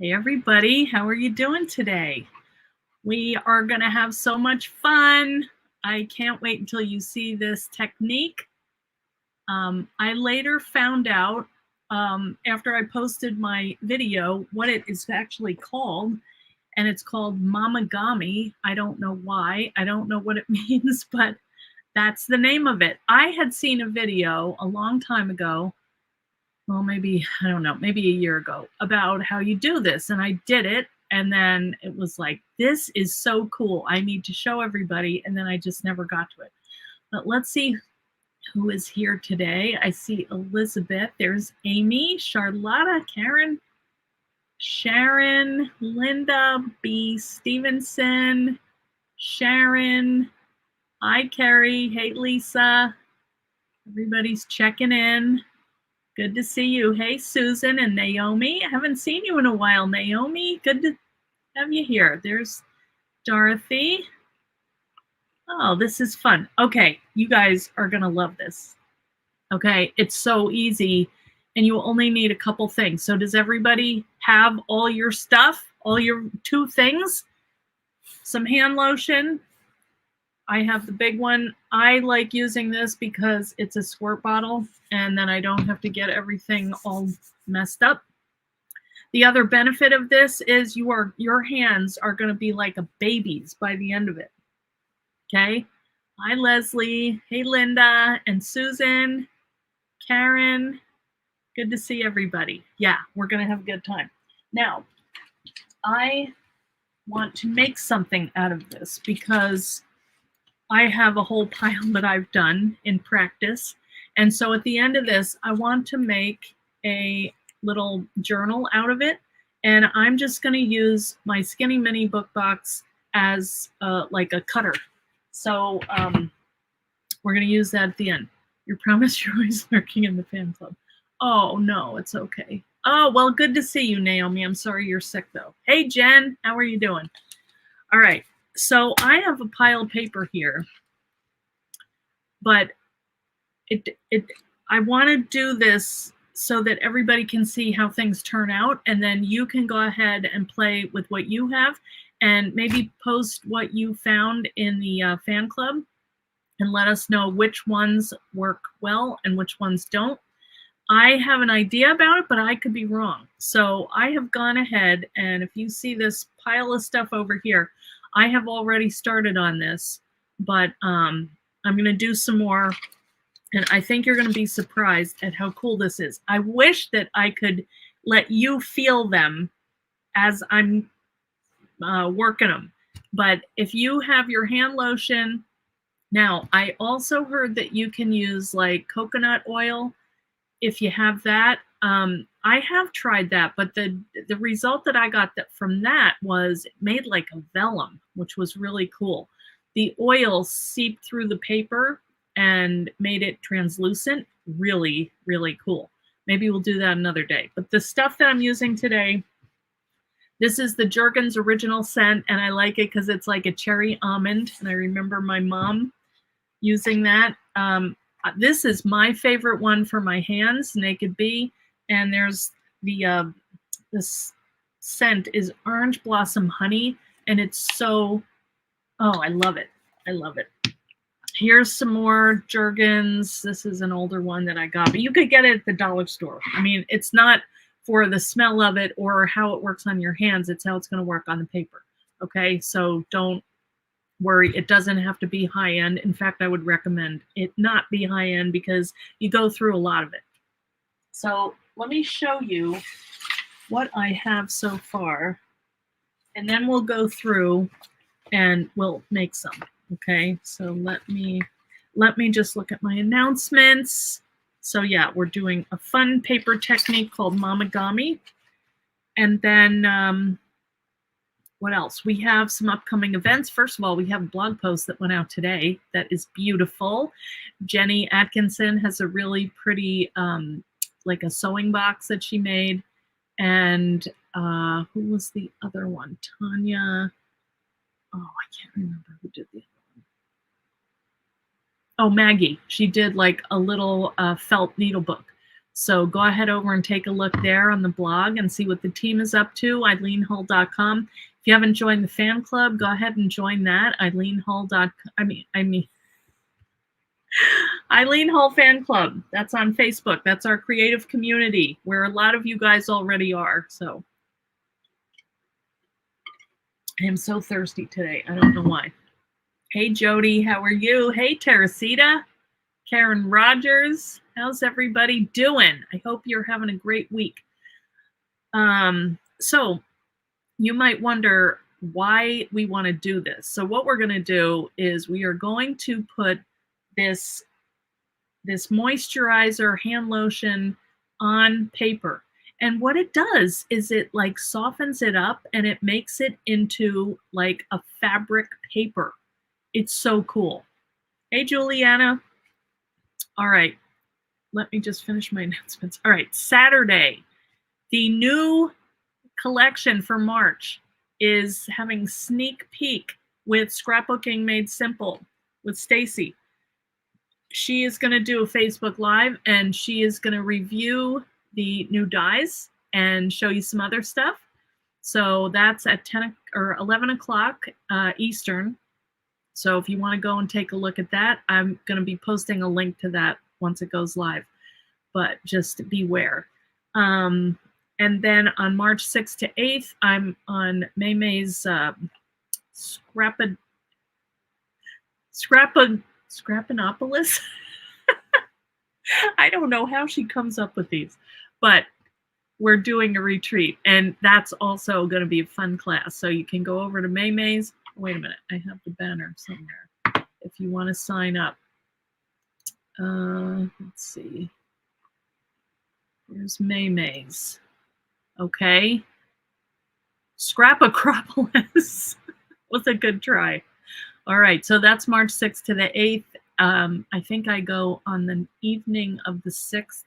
Hey everybody, how are you doing today? We are going to have so much fun. I can't wait until you see this technique. I later found out after I posted my video what it is actually called, and it's called Mamagami. I don't know why. I don't know what it means, but that's the name of it. I had seen a video a long time ago, well, maybe, I don't know, maybe a year ago, about how you do this. And I did it. And then it was like, this is so cool. I need to show everybody. And then I just never got to it. But let's see who is here today. I see Elizabeth. There's Amy, Charlotta, Karen, Sharon, Linda, B. Stevenson, Sharon. Hi, Carrie. Hey, Lisa. Everybody's checking in. Good to see you. Hey, Susan and Naomi. I haven't seen you in a while, Naomi. Good to have you here. There's Dorothy. Oh, this is fun. Okay, you guys are going to love this. Okay, it's so easy, and you only need a couple things. So does everybody have all your stuff, all your 2 things? Some hand lotion. I have the big one. I like using this because it's a squirt bottle, and then I don't have to get everything all messed up. The other benefit of this is your hands are going to be like a baby's by the end of it. Okay? Hi, Leslie. Hey, Linda and Susan, Karen. Good to see everybody. Yeah, we're going to have a good time. Now, I want to make something out of this because I have a whole pile that I've done in practice. And so at the end of this, I want to make a little journal out of it. And I'm just going to use my Skinny Mini book box as like a cutter. So we're going to use that at the end. You promise you're always lurking in the fan club. Oh, no, it's okay. Oh, well, good to see you, Naomi. I'm sorry you're sick, though. Hey, Jen, how are you doing? All right. So I have a pile of paper here, but I want to do this so that everybody can see how things turn out, and then you can go ahead and play with what you have and maybe post what you found in the fan club and let us know which ones work well and which ones don't. I have an idea about it, but I could be wrong. So I have gone ahead, and if you see this pile of stuff over here, I have already started on this, but I'm going to do some more, and I think you're going to be surprised at how cool this is. I wish that I could let you feel them as I'm working them, but if you have your hand lotion, now I also heard that you can use like coconut oil if you have that. I have tried that, but the result that I got from that was it made like a vellum, which was really cool. The oil seeped through the paper and made it translucent. Really, really cool. Maybe we'll do that another day. But the stuff that I'm using today, this is the Jergens original scent, and I like it because it's like a cherry almond, and I remember my mom using that. This is my favorite one for my hands, Naked Bee. And there's this scent is Orange Blossom Honey, and it's so, oh, I love it. I love it. Here's some more Jergens. This is an older one that I got, but you could get it at the dollar store. I mean, it's not for the smell of it or how it works on your hands. It's how it's going to work on the paper. Okay, so don't worry, it doesn't have to be high end. In fact, I would recommend it not be high end because you go through a lot of it. So let me show you what I have so far, and then we'll go through and we'll make some. Okay, so let me just look at my announcements. So yeah, we're doing a fun paper technique called Mamagami, and then what else? We have some upcoming events. First of all, we have a blog post that went out today that is beautiful. Jenny Atkinson has a really pretty, like a sewing box that she made. And who was the other one? Tanya. Oh, I can't remember who did the other one. Oh, Maggie. She did like a little felt needle book. So go ahead over and take a look there on the blog and see what the team is up to, eileenhull.com. If you haven't joined the fan club, go ahead and join that, eileenhull.com. Eileen Hull Fan Club. That's on Facebook. That's our creative community where a lot of you guys already are. So I am so thirsty today. I don't know why. Hey, Jody, how are you? Hey, Teresita, Karen Rogers. How's everybody doing? I hope you're having a great week. So you might wonder why we want to do this. So what we're going to do is we are going to put this moisturizer hand lotion on paper. And what it does is it like softens it up and it makes it into like a fabric paper. It's so cool. Hey, Juliana. All right. Let me just finish my announcements. All right. Saturday, the new collection for March is having sneak peek with Scrapbooking Made Simple with Stacy. She is going to do a Facebook Live and she is going to review the new dies and show you some other stuff. So that's at 10 or 11 o'clock Eastern. So if you want to go and take a look at that, I'm going to be posting a link to that once it goes live, but just beware. And then on March 6th to 8th, I'm on May's Scrappanopolis. I don't know how she comes up with these, but we're doing a retreat, and that's also going to be a fun class. So you can go over to May's. Wait a minute, I have the banner somewhere. If you want to sign up, let's see. Here's May's. Okay. Scrapacropolis was a good try. All right, so that's March 6th to the 8th. I think I go on the evening of the 6th,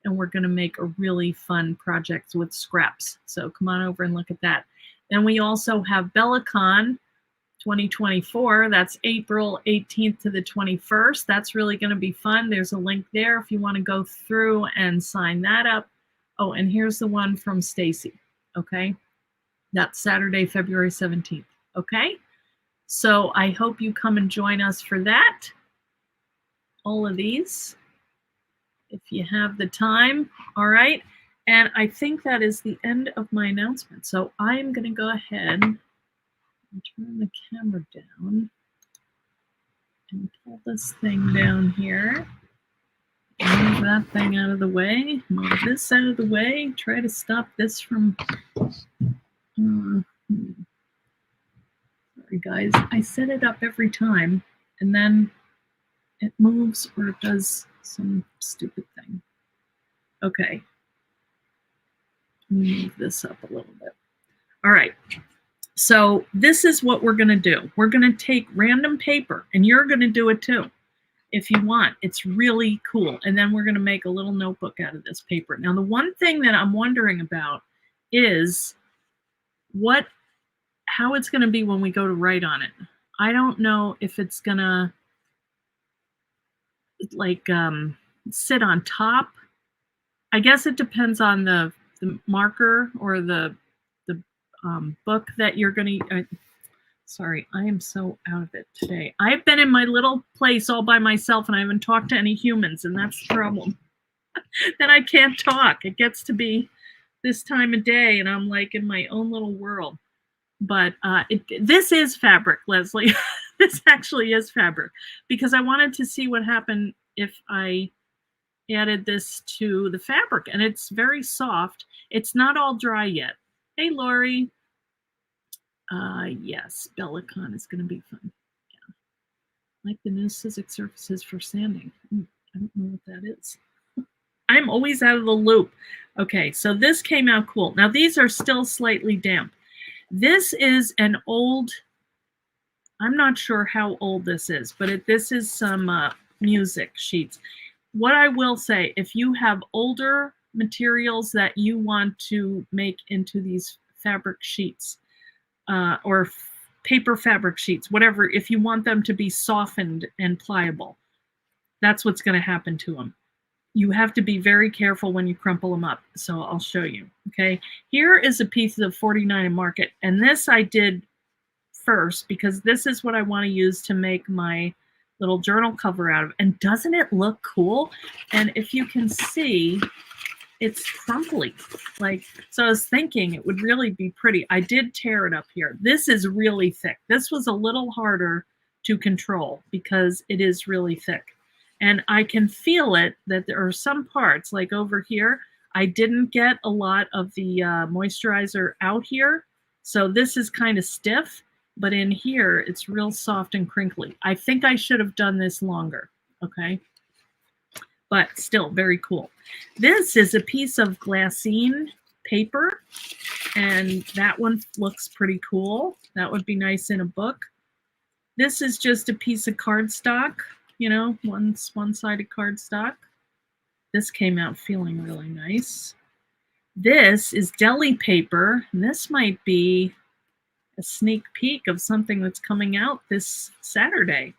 and we're going to make a really fun project with scraps. So come on over and look at that. Then we also have BellaCon 2024. That's April 18th to the 21st. That's really going to be fun. There's a link there if you want to go through and sign that up. Oh, and here's the one from Stacy. Okay, that's Saturday, February 17th. Okay, so I hope you come and join us for that. All of these, if you have the time. All right, and I think that is the end of my announcement. So I'm going to go ahead and turn the camera down and pull this thing down here. Move that thing out of the way. Move this out of the way. Try to stop this from... Sorry, guys. I set it up every time, and then it moves or it does some stupid thing. Okay. Move this up a little bit. All right. So this is what we're going to do. We're going to take random paper, and you're going to do it too if you want. It's really cool. And then we're going to make a little notebook out of this paper. Now, the one thing that I'm wondering about is how it's going to be when we go to write on it. I don't know if it's going to like sit on top. I guess it depends on the marker or the book that you're going to... Sorry, I am so out of it today. I've been in my little place all by myself and I haven't talked to any humans, and that's the problem. Then I can't talk. It gets to be this time of day and I'm like in my own little world. But this is fabric, Leslie. This actually is fabric, because I wanted to see what happened if I added this to the fabric, and it's very soft. It's not all dry yet. Hey, Lori. Yes, BellaCon is going to be fun. Yeah. Like the new Sizzix surfaces for sanding. I don't know what that is. I'm always out of the loop. Okay, so this came out cool. Now, these are still slightly damp. This is an old... I'm not sure how old this is, but this is some music sheets. What I will say, if you have older materials that you want to make into these fabric sheets, or paper fabric sheets, whatever, if you want them to be softened and pliable, that's what's going to happen to them. you have to be very careful when you crumple them up. So I'll show you. Okay, here is a piece of 49 and Market, and this I did first because this is what I want to use to make my little journal cover out of. And doesn't it look cool? And if you can see, it's crumply. Like, so I was thinking it would really be pretty. I did tear it up here. This is really thick. This was a little harder to control because it is really thick. And I can feel it that there are some parts, like over here, I didn't get a lot of the moisturizer out here. So this is kind of stiff, but in here, it's real soft and crinkly. I think I should have done this longer, okay? But still very cool. This is a piece of glassine paper, and that one looks pretty cool. That would be nice in a book. This is just a piece of cardstock, you know, one-sided cardstock. This came out feeling really nice. This is deli paper, and this might be a sneak peek of something that's coming out this Saturday.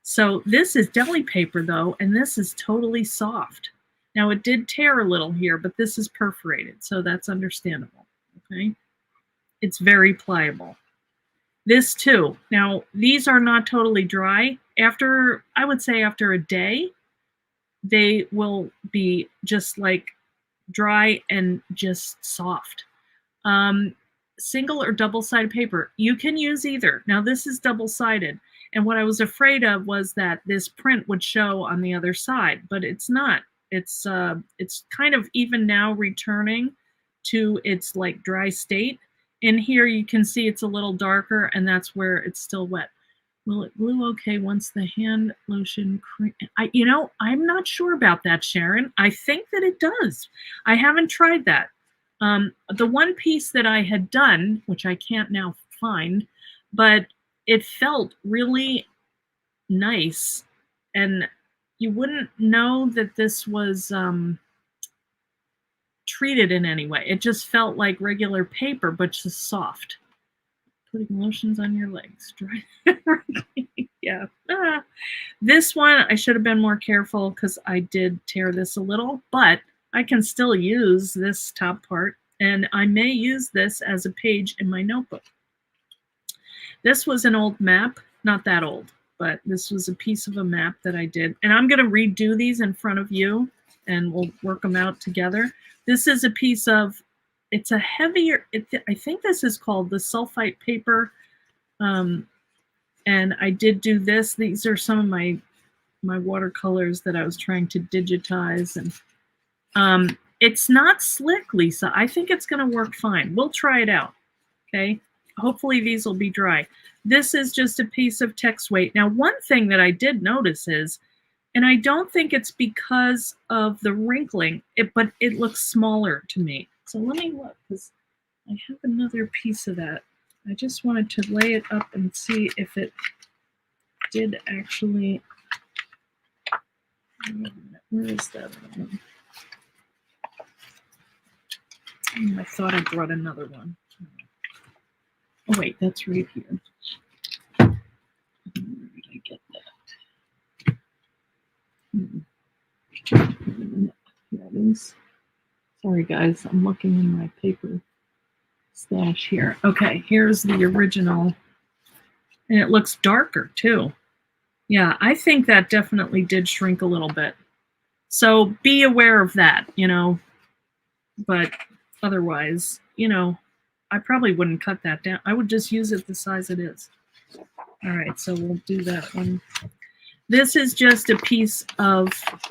So this is deli paper though, and this is totally soft. Now it did tear a little here, but this is perforated, so that's understandable, okay? It's very pliable. This too. Now these are not totally dry. After, I would say after a day, they will be just like dry and just soft. Single or double-sided paper, you can use either. Now this is double-sided, and what I was afraid of was that this print would show on the other side, but it's not. It's kind of even now returning to its like dry state. In here you can see it's a little darker, and that's where it's still wet. Will it glue okay once the hand lotion cream? You know, I'm not sure about that, Sharon. I think that it does. I haven't tried that. The one piece that I had done, which I can't now find, but it felt really nice, and you wouldn't know that this was treated in any way. It just felt like regular paper, but just soft. Putting lotions on your legs. Yeah. This one, I should have been more careful because I did tear this a little, but I can still use this top part, and I may use this as a page in my notebook. This was an old map, not that old, but this was a piece of a map that I did. And I'm going to redo these in front of you, and we'll work them out together. This is a piece of, it's a heavier, I think this is called the sulfite paper. And I did do this. These are some of my watercolors that I was trying to digitize. And it's not slick, Lisa. I think it's going to work fine. We'll try it out, okay? Hopefully these will be dry. This is just a piece of text weight. Now, one thing that I did notice is, and I don't think it's because of the wrinkling, but it looks smaller to me. So let me look, because I have another piece of that. I just wanted to lay it up and see if it did actually, where is that one? I thought I brought another one. Oh wait, that's right here. Where did I get that? Here it is. Sorry guys, I'm looking in my paper stash here. Okay, here's the original. And it looks darker too. Yeah, I think that definitely did shrink a little bit. So be aware of that, you know. But otherwise, you know, I probably wouldn't cut that down. I would just use it the size it is. All right, so we'll do that one. This is just a piece of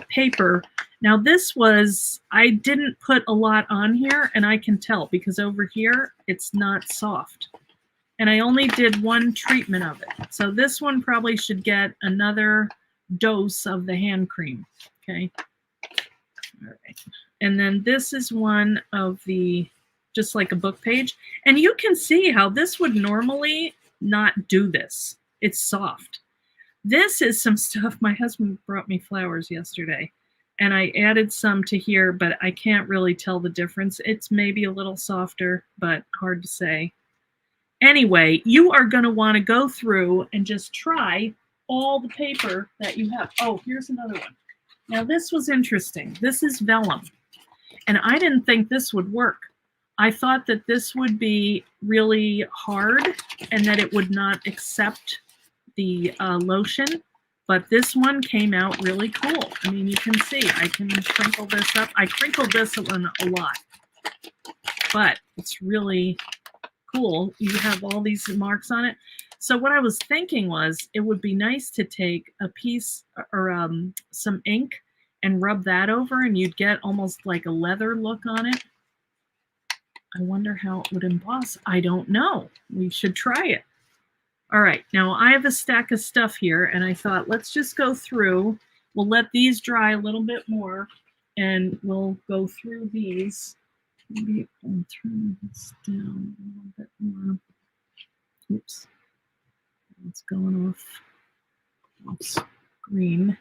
paper. Now this was, I didn't put a lot on here, and I can tell because over here, it's not soft. And I only did one treatment of it. So this one probably should get another dose of the hand cream, okay? All right. And then this is one of the, just like a book page. And you can see how this would normally not do this. It's soft. This is some stuff, my husband brought me flowers yesterday, and I added some to here, but I can't really tell the difference. It's maybe a little softer, but hard to say. Anyway, you are going to want to go through and just try all the paper that you have. Oh, here's another one. Now this was interesting. This is vellum, and I didn't think this would work. I thought that this would be really hard and that it would not accept the lotion, but this one came out really cool. I mean, you can see I can crinkle this up. I crinkled this one a lot, but it's really cool. You have all these marks on it. So what I was thinking was it would be nice to take a piece or some ink and rub that over, and you'd get almost like a leather look on it. I wonder how it would emboss. I don't know. We should try it. All right, now I have a stack of stuff here, and I thought let's just go through. We'll let these dry a little bit more, and we'll go through these. Maybe I'll turn this down a little bit more. Oops, it's going off screen.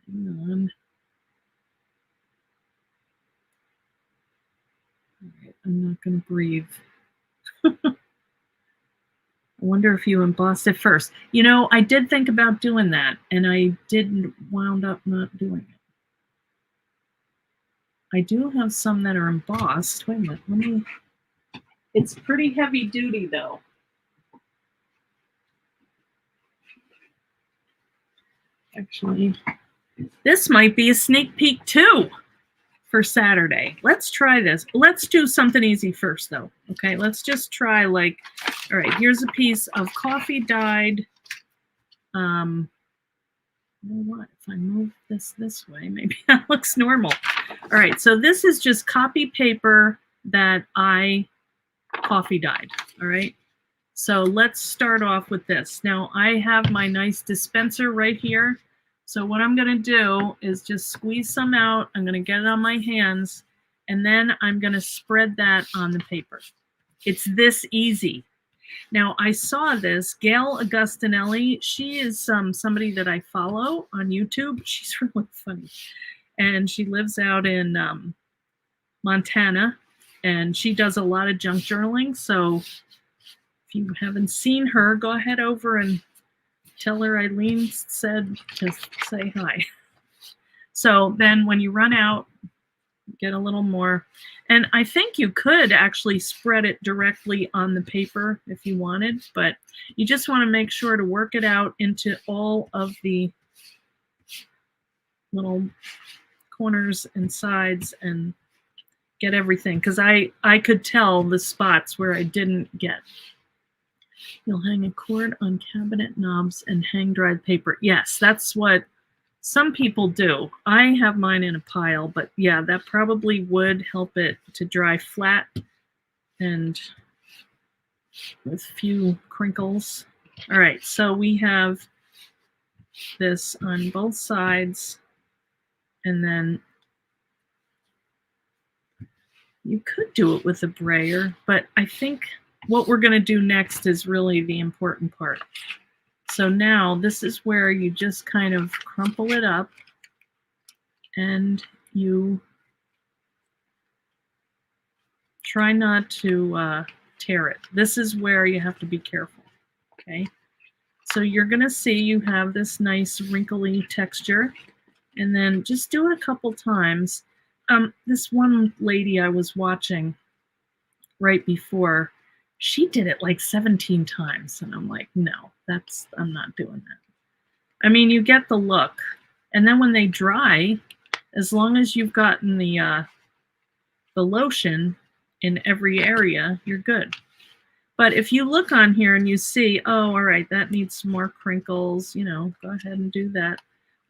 Hang on. All right, I'm not going to breathe. I wonder if you embossed it first. You know, I did think about doing that, and I didn't wound up not doing it. I do have some that are embossed. Wait a minute, let me. It's pretty heavy duty though. Actually, this might be a sneak peek too for Saturday. Let's try this. Let's do something easy first though. Okay, let's just try like, all right, here's a piece of coffee dyed. You know what? If I move this way, maybe that looks normal. All right, so this is just copy paper that I coffee dyed. All right, so let's start off with this. Now I have my nice dispenser right here. So what I'm going to do is just squeeze some out. I'm going to get it on my hands, and then I'm going to spread that on the paper. It's this easy. Now, I saw this, Gail Augustinelli. She is somebody that I follow on YouTube. She's really funny. And she lives out in Montana, and she does a lot of junk journaling. So if you haven't seen her, go ahead over and tell her Eileen said to say hi. So then when you run out, get a little more. And I think you could actually spread it directly on the paper if you wanted, but you just want to make sure to work it out into all of the little corners and sides and get everything, because I could tell the spots where I didn't get. You'll hang a cord on cabinet knobs and hang dried paper. Yes, that's what some people do. I have mine in a pile, but yeah, that probably would help it to dry flat and with few crinkles. All right, so we have this on both sides, and then you could do it with a brayer, but I think what we're going to do next is really the important part. So now this is where you just kind of crumple it up and you try not to tear it. This is where you have to be careful, okay? So you're going to see you have this nice wrinkly texture, and then just do it a couple times. This one lady I was watching right before, she did it like 17 times, and I'm like, no, I'm not doing that. I mean, you get the look, and then when they dry, as long as you've gotten the lotion in every area, you're good. But if you look on here and you see, oh, all right, that needs some more crinkles, you know, go ahead and do that.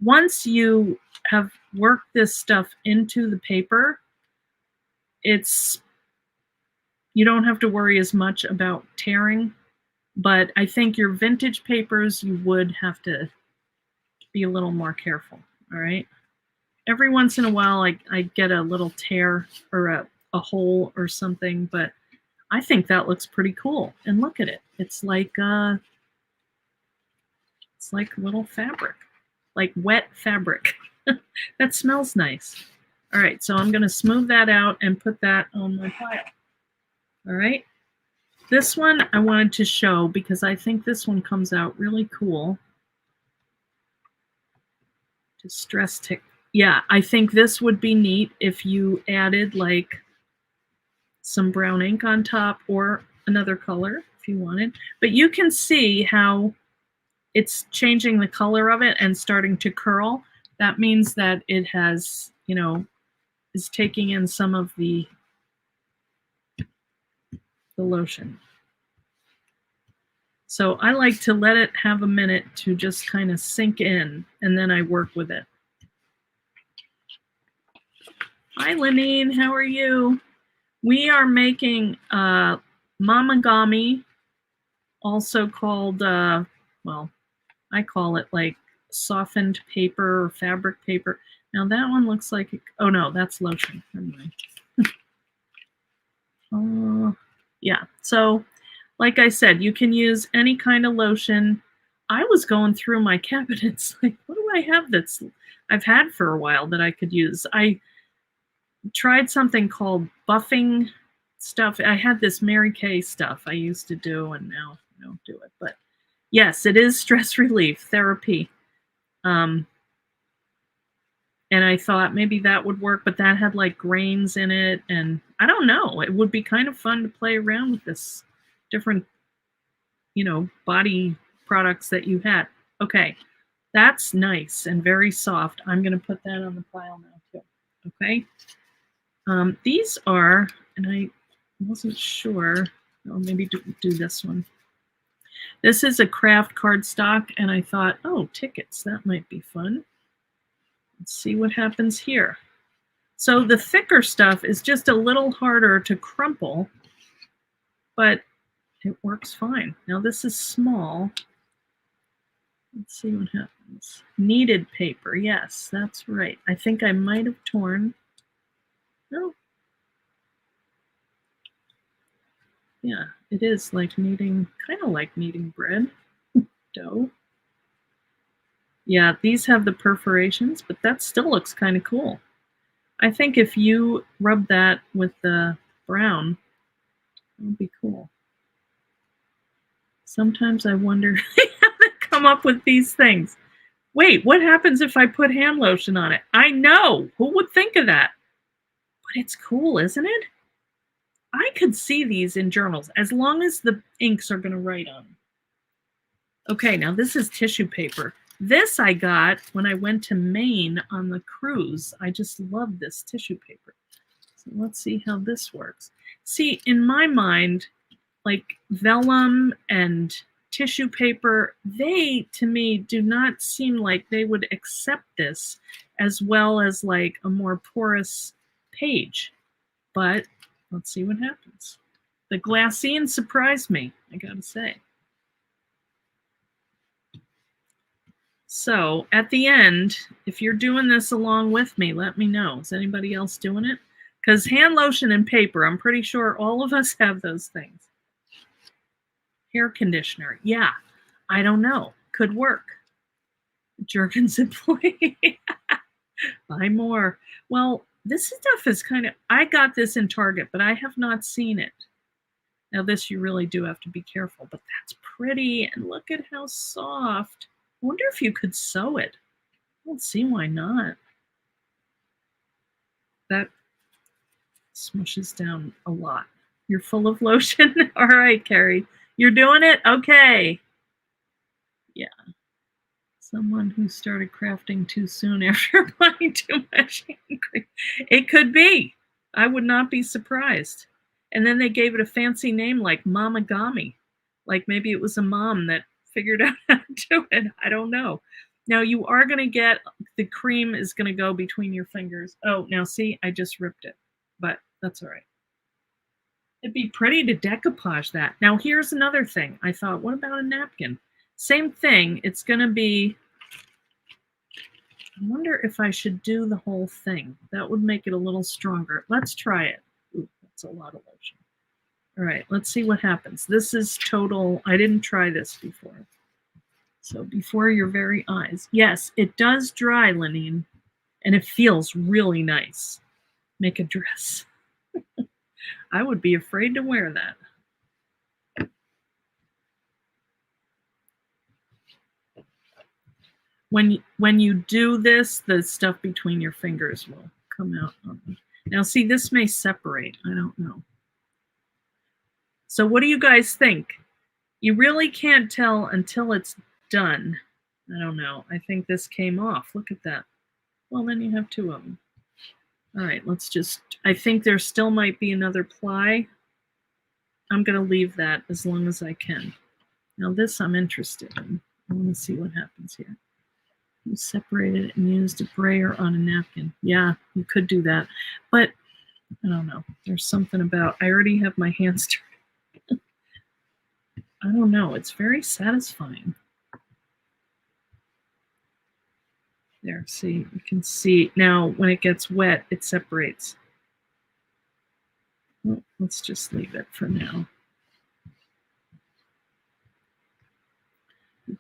Once you have worked this stuff into the paper, you don't have to worry as much about tearing. But I think your vintage papers, you would have to be a little more careful, all right? Every once in a while, I get a little tear or a hole or something, but I think that looks pretty cool. And look at it. It's like little fabric, like wet fabric. That smells nice. All right, so I'm going to smooth that out and put that on my pile. All right. This one I wanted to show because I think this one comes out really cool. Distress tick. Yeah, I think this would be neat if you added like some brown ink on top or another color if you wanted. But you can see how it's changing the color of it and starting to curl. That means that it has, you know, is taking in some of the lotion. So I like to let it have a minute to just kind of sink in, and then I work with it. Hi, Lenine, how are you? We are making mamagami, also called, well, I call it like softened paper or fabric paper. Now that one looks like, oh no, that's lotion. Never mind. Yeah, so like I said, you can use any kind of lotion. I was going through my cabinets, like, what do I have that's I've had for a while that I could use? I tried something called buffing stuff. I had this Mary Kay stuff I used to do, and now I don't do it. But yes, it is stress relief therapy. And I thought maybe that would work, but that had like grains in it, and I don't know. It would be kind of fun to play around with this different, you know, body products that you had. Okay, that's nice and very soft. I'm going to put that on the pile now too. Okay. These are, and I wasn't sure. Oh, maybe do this one. This is a craft cardstock, and I thought, oh, tickets, that might be fun. Let's see what happens here. So the thicker stuff is just a little harder to crumple, but it works fine. Now this is small. Let's see what happens. Kneaded paper, yes, that's right. I think I might have torn. No. Yeah, it is like kneading, kind of like kneading bread dough. Yeah, these have the perforations, but that still looks kind of cool. I think if you rub that with the brown, it would be cool. Sometimes I wonder how they come up with these things. Wait, what happens if I put hand lotion on it? I know, who would think of that? But it's cool, isn't it? I could see these in journals as long as the inks are going to write on them. Okay, now this is tissue paper. This I got when I went to Maine on the cruise. I just love this tissue paper. So let's see how this works. See, in my mind, like vellum and tissue paper, they, to me, do not seem like they would accept this as well as like a more porous page. But let's see what happens. The glassine surprised me, I gotta say. So at the end, if you're doing this along with me, let me know. Is anybody else doing it? Because hand lotion and paper, I'm pretty sure all of us have those things. Hair conditioner, yeah, I don't know. Could work. Jergens employee. Buy more. Well, this stuff is kind of, I got this in Target, but I have not seen it. Now this you really do have to be careful, but that's pretty, and look at how soft. I wonder if you could sew it. I don't see why not. That smushes down a lot. You're full of lotion? All right, Carrie. You're doing it? Okay. Yeah. Someone who started crafting too soon after applying too much hand cream. It could be. I would not be surprised. And then they gave it a fancy name like Mamagami. Like maybe it was a mom that figured out how to do it. I don't know. Now you are going to get, the cream is going to go between your fingers. Oh, now see, I just ripped it. But that's all right. It'd be pretty to decoupage that. Now here's another thing. I thought, what about a napkin? Same thing. It's going to be, I wonder if I should do the whole thing. That would make it a little stronger. Let's try it. Ooh, that's a lot of lotion. All right, let's see what happens. This is total, I didn't try this before. So before your very eyes. Yes, it does dry, Lenine, and it feels really nice. Make a dress. I would be afraid to wear that. when you do this, the stuff between your fingers will come out. Now see, this may separate. I don't know. So what do you guys think? You really can't tell until it's done. I don't know. I think this came off. Look at that. Well, then you have two of them. All right, let's just, I think there still might be another ply. I'm going to leave that as long as I can. Now this I'm interested in. I want to see what happens here. You separated it and used a brayer on a napkin. Yeah, you could do that. But I don't know. There's something about, I already have my hands dirty. I don't know. It's very satisfying. There, see, you can see. Now, when it gets wet, it separates. Well, let's just leave it for now.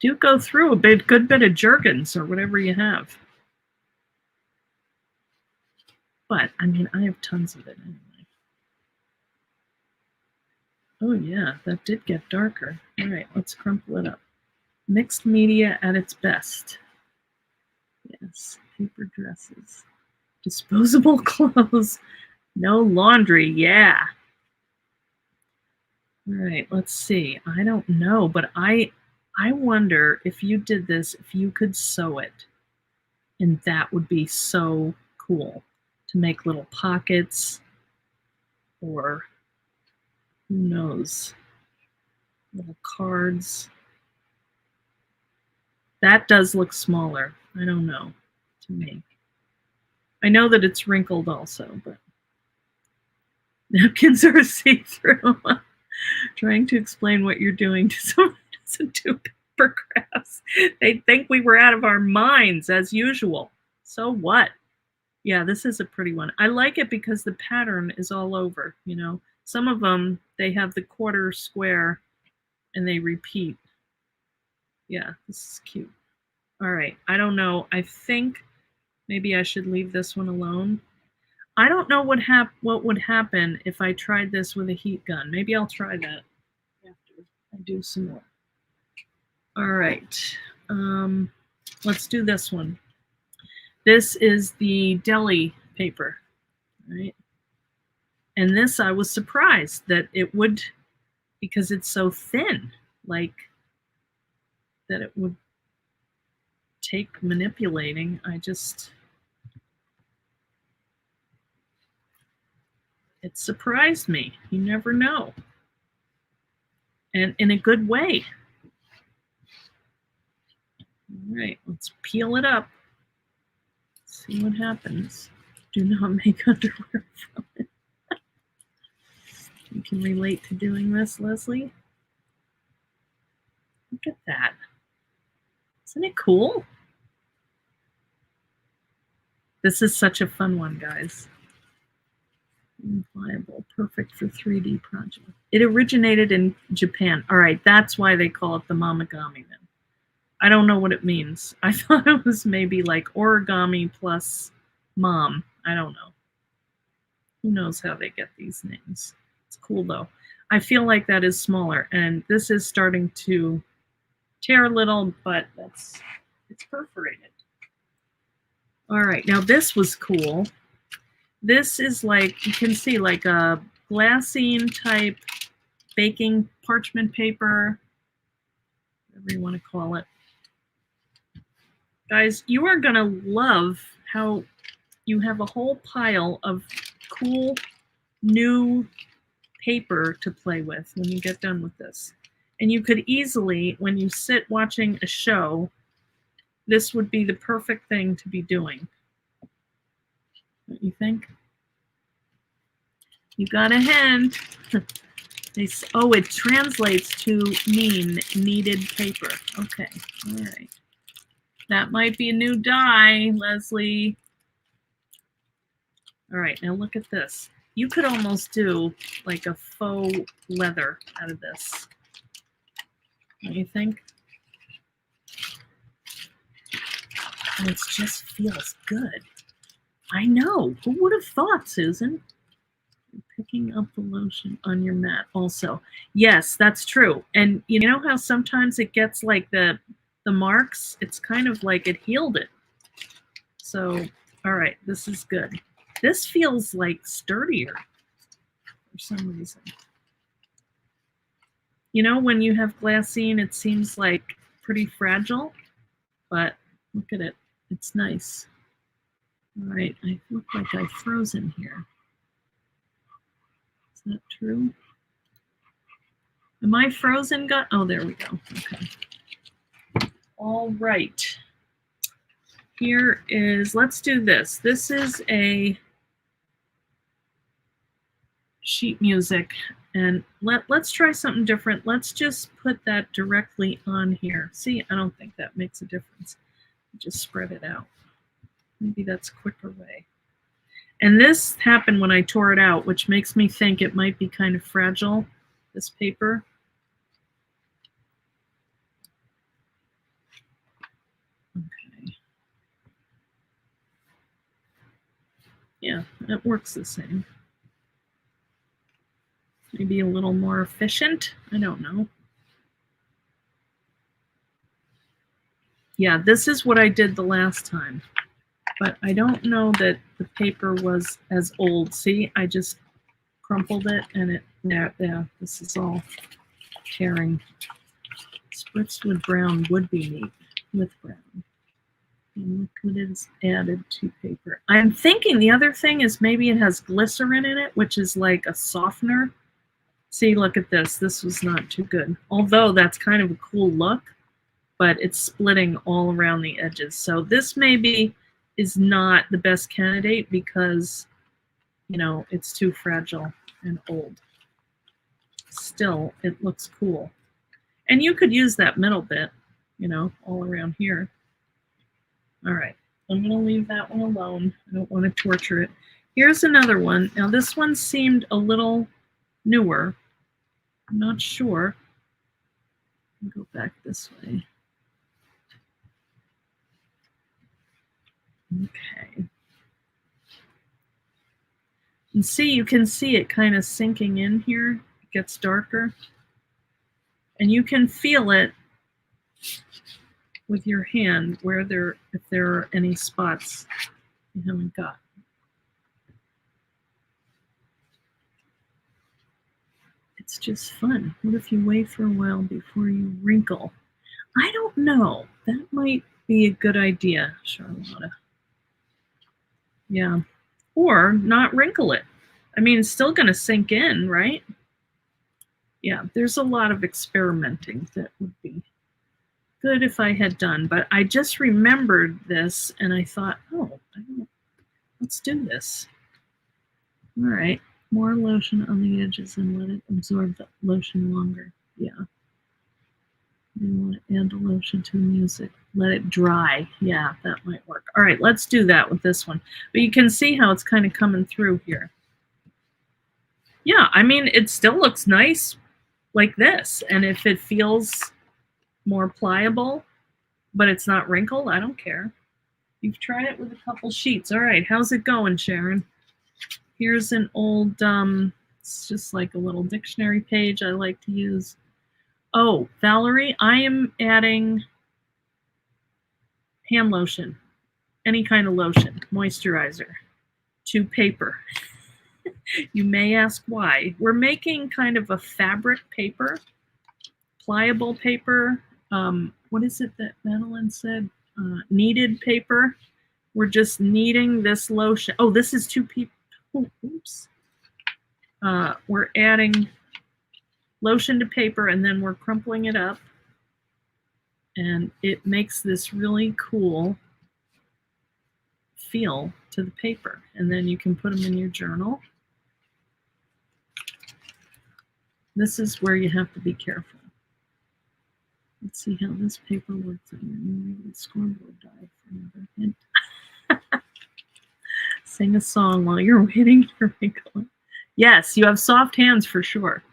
Do go through a good bit of Jergens or whatever you have. But, I mean, I have tons of it anyway. Oh, yeah, that did get darker. All right, let's crumple it up. Mixed media at its best. Yes, paper dresses. Disposable clothes. No laundry, yeah. All right, let's see. I don't know, but I wonder if you did this, if you could sew it. And that would be so cool to make little pockets or who knows, little cards. That does look smaller. I don't know, to me. I know that it's wrinkled also, but napkins are see-through. Trying to explain what you're doing to someone who doesn't do paper crafts. They'd think we were out of our minds as usual. So what? Yeah, this is a pretty one. I like it because the pattern is all over, you know. Some of them, they have the quarter square and they repeat. Yeah, this is cute. All right, I don't know. I think maybe I should leave this one alone. I don't know what would happen if I tried this with a heat gun. Maybe I'll try that after I do some more. All right, let's do this one. This is the deli paper, right? And this, I was surprised that it would, because it's so thin, like that it would take manipulating. It surprised me. You never know. And in a good way. All right, let's peel it up. See what happens. Do not make underwear from it. You can relate to doing this, Leslie. Look at that. Isn't it cool? This is such a fun one, guys. Viable, perfect for 3D project. It originated in Japan. All right, that's why they call it the mamagami then. I don't know what it means. I thought it was maybe like origami plus mom. I don't know. Who knows how they get these names. It's cool though. I feel like that is smaller, and this is starting to tear a little, but it's perforated. All right, now this was cool. This is like, you can see like a glassine type baking parchment paper, whatever you want to call it. Guys, you are going to love how you have a whole pile of cool new paper to play with when you get done with this. And you could easily, when you sit watching a show, this would be the perfect thing to be doing. Don't you think? You got a hint. Oh, it translates to mean kneaded paper. Okay, all right. That might be a new die, Leslie. All right, now look at this. You could almost do like a faux leather out of this. What do you think? And it just feels good. I know. Who would have thought, Susan? You're picking up the lotion on your mat also. Yes, that's true. And you know how sometimes it gets like the the marks, it's kind of like it healed it. So, all right, this is good. This feels like sturdier for some reason. You know, when you have glassine, it seems like pretty fragile, but look at it. It's nice. All right, I look like I froze in here. Is that true? Am I frozen? Oh, there we go. Okay. All right. Here is, let's do this. This is a sheet music, and let's try something different. Let's just put that directly on here. See, I don't think that makes a difference. Just spread it out. Maybe that's a quicker way. And this happened when I tore it out, which makes me think it might be kind of fragile, this paper. Okay. Yeah, it works the same. Maybe a little more efficient. I don't know. Yeah, this is what I did the last time. But I don't know that the paper was as old. See, I just crumpled it and it, yeah, this is all tearing. Spritzed with brown would be neat with brown. And liquid is added to paper. I'm thinking the other thing is maybe it has glycerin in it, which is like a softener. See, look at this. This was not too good. Although that's kind of a cool look, but it's splitting all around the edges. So this maybe is not the best candidate because, you know, it's too fragile and old. Still, it looks cool. And you could use that middle bit, you know, all around here. All right, I'm going to leave that one alone. I don't want to torture it. Here's another one. Now, this one seemed a little newer. I'm not sure. I'll go back this way. Okay. And see, you can see it kind of sinking in here. It gets darker. And you can feel it with your hand where if there are any spots you haven't got. It's just fun. What if you wait for a while before you wrinkle? I don't know. That might be a good idea, Charlotta. Yeah. Or not wrinkle it. I mean, it's still going to sink in, right? Yeah, there's a lot of experimenting that would be good if I had done, but I just remembered this and I thought, oh, let's do this. All right, more lotion on the edges and let it absorb the lotion longer. Yeah. You want to add the lotion to music. Let it dry. Yeah, that might work. All right, let's do that with this one. But you can see how it's kind of coming through here. Yeah, I mean, it still looks nice like this. And if it feels more pliable, but it's not wrinkled, I don't care. You've tried it with a couple sheets. All right, how's it going, Sharon? Here's an old, it's just like a little dictionary page I like to use. Oh, Valerie, I am adding hand lotion, any kind of lotion, moisturizer, to paper. You may ask why. We're making kind of a fabric paper, pliable paper. What is it that Madeline said? Kneaded paper. We're just kneading this lotion. Oh, this is two people. Oh, oops. We're adding lotion to paper and then we're crumpling it up. And it makes this really cool feel to the paper. And then you can put them in your journal. This is where you have to be careful. Let's see how this paper works on your new scoreboard die for another hint. Sing a song while you're waiting for wrinkle. Yes, you have soft hands for sure.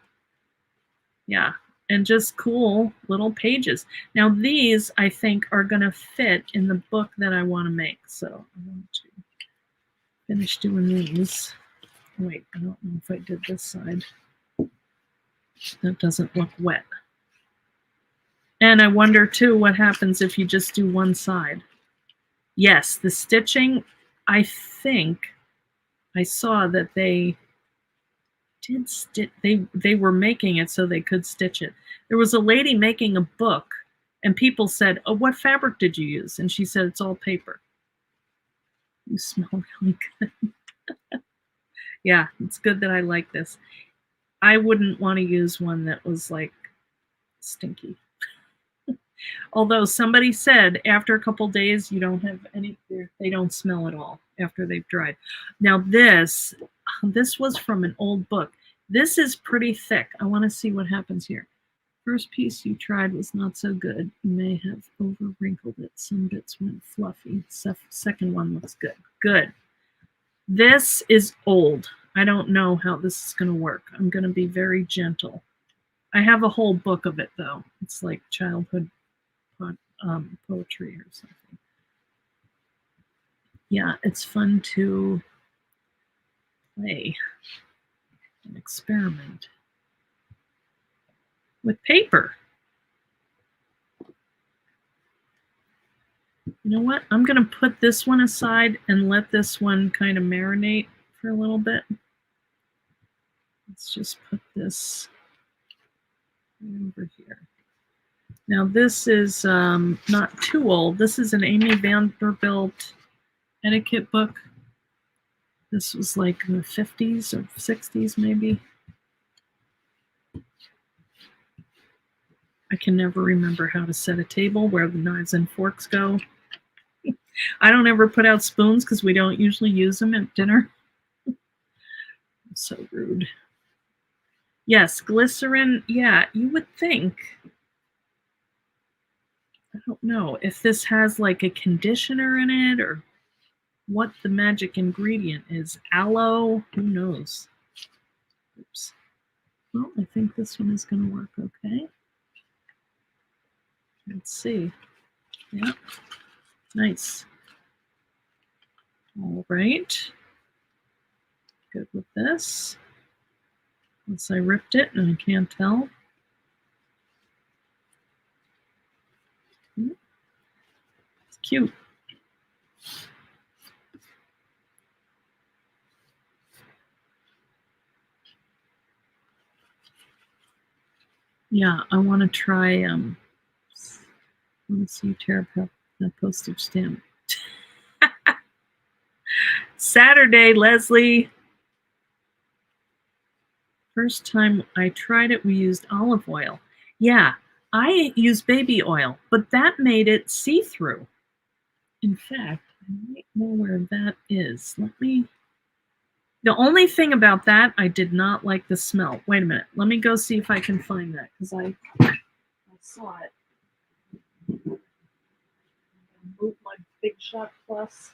Yeah, and just cool little pages. Now these, I think, are going to fit in the book that I want to make. So I want to finish doing these. Wait, I don't know if I did this side. That doesn't look wet. And I wonder too what happens if you just do one side. Yes, the stitching, I think I saw that they did stitch, they were making it so they could stitch it. There was a lady making a book and people said, "Oh, what fabric did you use?" And she said, "It's all paper." You smell really good. Yeah, it's good that I like this. I wouldn't want to use one that was like stinky. Although somebody said after a couple days you don't have any, they don't smell at all after they've dried. Now this was from an old book. This is pretty thick. I want to see what happens here. First piece you tried was not so good. You may have over wrinkled it. Some bits went fluffy. Second one looks good. Good. This is old. I don't know how this is going to work. I'm going to be very gentle. I have a whole book of it though. It's like childhood poetry or something. Yeah, it's fun to play and experiment with paper. You know what? I'm going to put this one aside and let this one kind of marinate for a little bit. Let's just put this over here. Now this is not too old. This is an Amy Vanderbilt etiquette book. This was like in the 50s or 60s maybe. I can never remember how to set a table where the knives and forks go. I don't ever put out spoons because we don't usually use them at dinner. So rude. Yes, glycerin. Yeah, you would think. I don't know if this has like a conditioner in it or what the magic ingredient is. Aloe, who knows? Oops. Well, I think this one is going to work okay. Let's see. Yeah, nice. All right. Good with this. Unless I ripped it and I can't tell. It's cute. Yeah, I want to try, let me see, tear up the postage stamp. Saturday, Leslie. First time I tried it, we used olive oil. Yeah, I used baby oil, but that made it see-through. In fact, I might know where that is. The only thing about that, I did not like the smell. Wait a minute. Let me go see if I can find that because I saw it. Move my Big Shot Plus.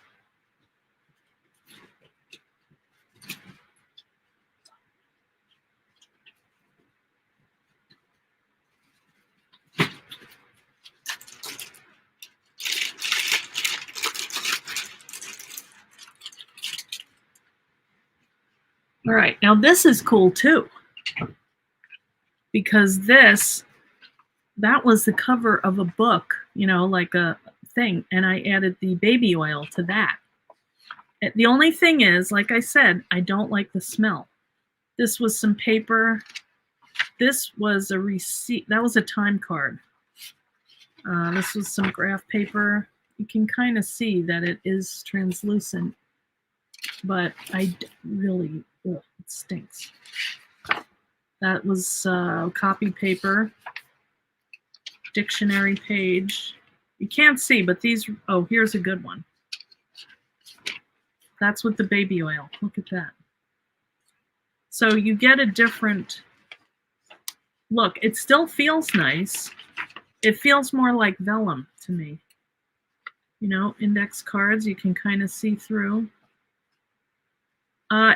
All right, now this is cool too, because that was the cover of a book, you know, like a thing, and I added the baby oil to that. The only thing is, like I said, I don't like the smell. This was some paper. This was a receipt. That was a time card. This was some graph paper. You can kind of see that it is translucent, but I really, it stinks. That was copy paper, dictionary page. You can't see, but these, oh, here's a good one. That's with the baby oil. Look at that. So you get a different look. It still feels nice. It feels more like vellum to me. You know, index cards, you can kind of see through.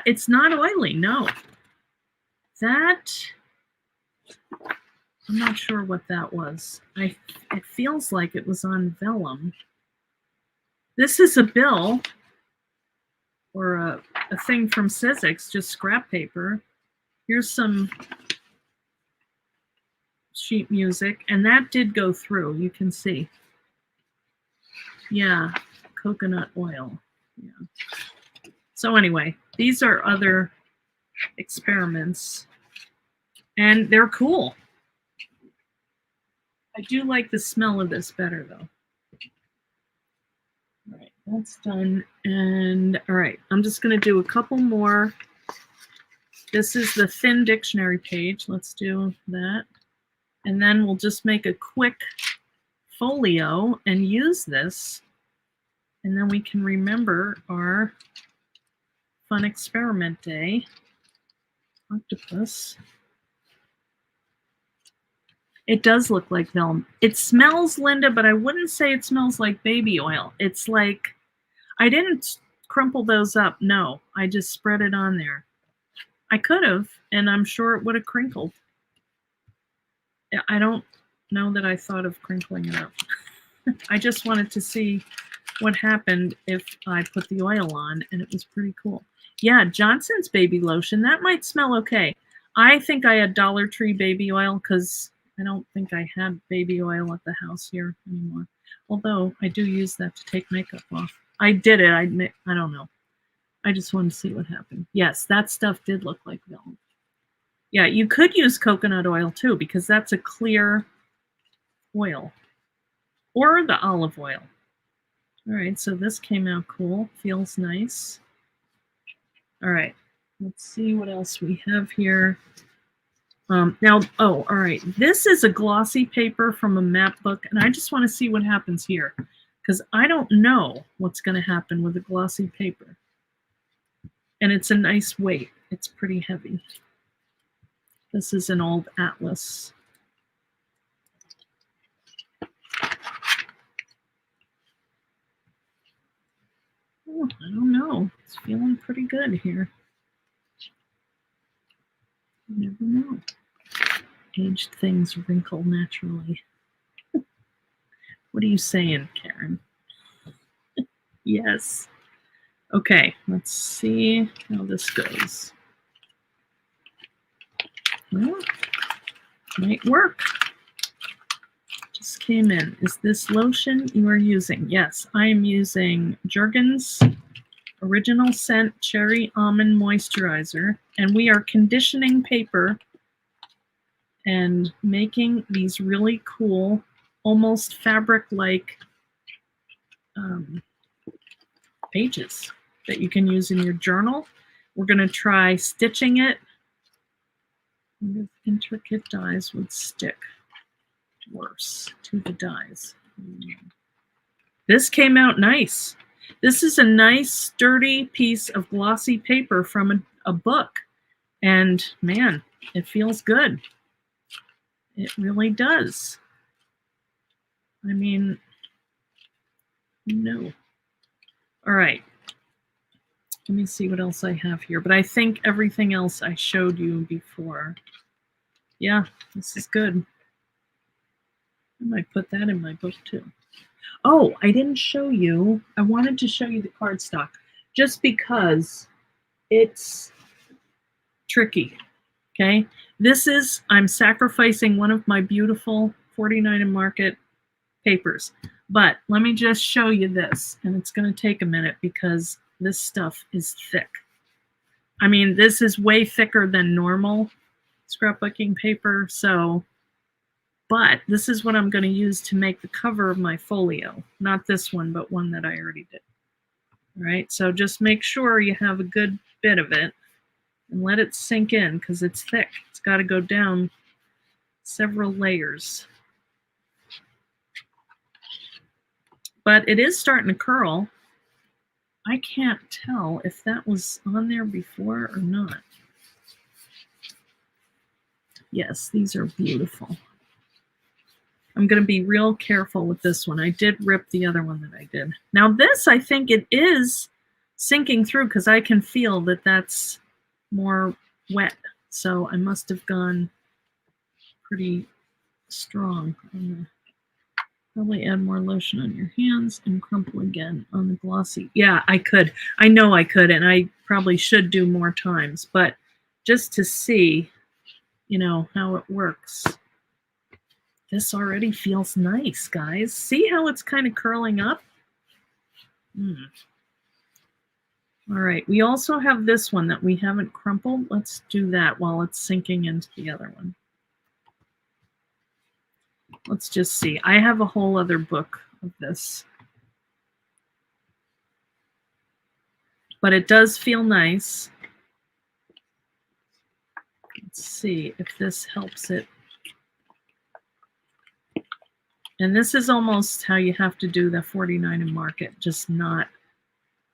It's not oily, no. That, I'm not sure what that was. It feels like it was on vellum. This is a bill or a thing from Sizzix, just scrap paper. Here's some sheet music, and that did go through. You can see. Yeah, coconut oil. Yeah. So anyway, these are other experiments, and they're cool. I do like the smell of this better, though. All right, that's done. And all right, I'm just going to do a couple more. This is the thin dictionary page. Let's do that. And then we'll just make a quick folio and use this. And then we can remember our fun experiment day. Octopus. It does look like vellum. It smells, Linda, but I wouldn't say it smells like baby oil. It's like, I didn't crumple those up. No, I just spread it on there. I could have, and I'm sure it would have crinkled. I don't know that I thought of crinkling it up. I just wanted to see what happened if I put the oil on, and it was pretty cool. Yeah, Johnson's baby lotion, that might smell okay. I think I had Dollar Tree baby oil because I don't think I had baby oil at the house here anymore. Although I do use that to take makeup off. I did it. I don't know. I just wanted to see what happened. Yes, that stuff did look like vellum. Yeah, you could use coconut oil too because that's a clear oil. Or the olive oil. All right, so this came out cool. Feels nice. All right, let's see what else we have here. Now, all right. This is a glossy paper from a map book, and I just want to see what happens here because I don't know what's going to happen with a glossy paper. And it's a nice weight. It's pretty heavy. This is an old atlas. Oh, I don't know. It's feeling pretty good here. You never know. Aged things wrinkle naturally. What are you saying, Karen? Yes. Okay, let's see how this goes. Well, might work. Just came in. Is this lotion you are using? Yes, I am using Jergens Original Scent Cherry Almond Moisturizer, and we are conditioning paper and making these really cool, almost fabric-like pages that you can use in your journal. We're going to try stitching it with intricate dies would stick worse to the dies. This came out nice. This is a nice, sturdy piece of glossy paper from a book. And man, it feels good. It really does. I mean, no. All right. Let me see what else I have here. But I think everything else I showed you before. Yeah, this is good. I might put that in my book too. Oh, I didn't show you. I wanted to show you the cardstock just because it's tricky. Okay. This is, I'm sacrificing one of my beautiful 49 and Market papers. But let me just show you this. And it's going to take a minute because this stuff is thick. I mean, this is way thicker than normal scrapbooking paper. So, but this is what I'm going to use to make the cover of my folio. Not this one, but one that I already did. All right. So just make sure you have a good bit of it and let it sink in because it's thick. It's got to go down several layers. But it is starting to curl. I can't tell if that was on there before or not. Yes, these are beautiful. I'm going to be real careful with this one. I did rip the other one that I did. Now this, I think it is sinking through because I can feel that that's more wet. So I must have gone pretty strong. I'm going to probably add more lotion on your hands and crumple again on the glossy. Yeah, I could. I know I could, and I probably should do more times. But just to see, you know, how it works. This already feels nice, guys. See how it's kind of curling up? All right, we also have this one that we haven't crumpled. Let's do that while it's sinking into the other one. Let's just see. I have a whole other book of this. But it does feel nice. Let's see if this helps it. And this is almost how you have to do the 49 and market, just not.